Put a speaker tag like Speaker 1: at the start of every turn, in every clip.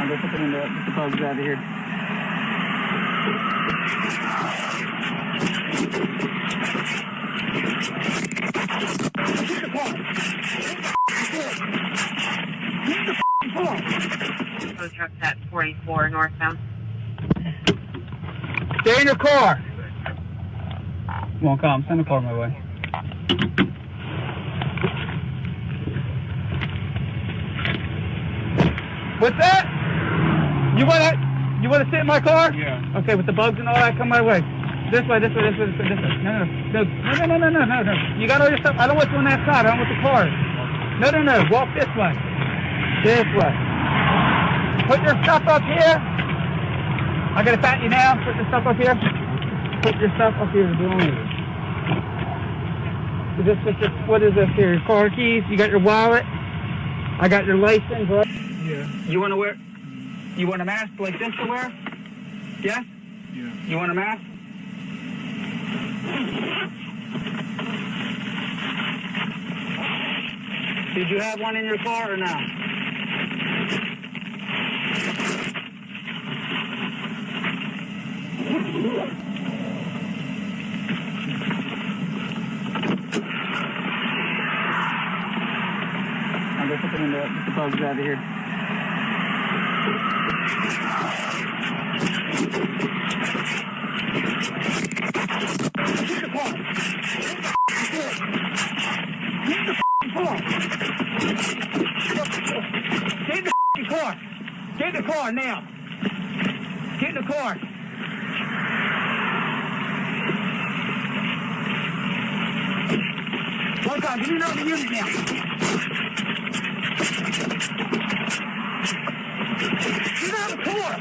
Speaker 1: I'll go put the window up, get the bugs out of here. Get the car! Get the car!
Speaker 2: Those trucks at 44 northbound.
Speaker 1: Stay in your car! Won't come, send the car my way. What's that? You wanna sit in my car?
Speaker 3: Yeah.
Speaker 1: Okay, with the bugs and all that, come my way. This way. No. You got all your stuff. I don't want you on that side. I don't want the car. No. Walk this way. This way. Put your stuff up here. I gotta pat you down. Put your stuff up here. Put your stuff up here. What is this here? Your car keys. You got your wallet. I got your license. Right?
Speaker 3: Yeah.
Speaker 1: You want a mask like this to wear? Yes?
Speaker 3: Yeah.
Speaker 1: You want a mask? Did you have one in your car or no? I'll go put the window up, get the bugs out of here. Get the car! Get the car! Get the car! Get the car now! Get in the car! One car, give me another unit now! Get out of the car!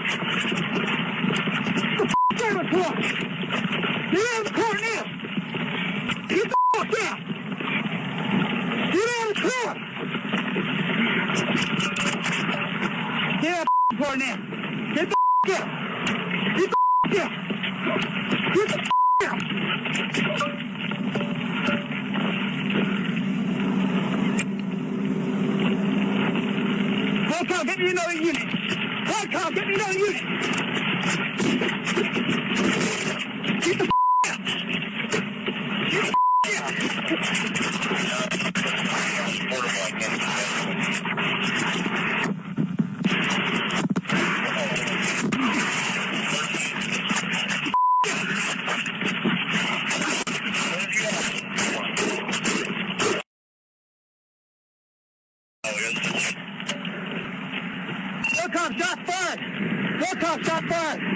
Speaker 1: Get out of the car! Get out of the car now! Get the fuck out! Get out of the car! Get out of the car now! Get the out! Get the out! Get the out! One car, get me another unit! One car, get me another unit! Get the out! Get the out! One car, shot fired! One car, shot fired!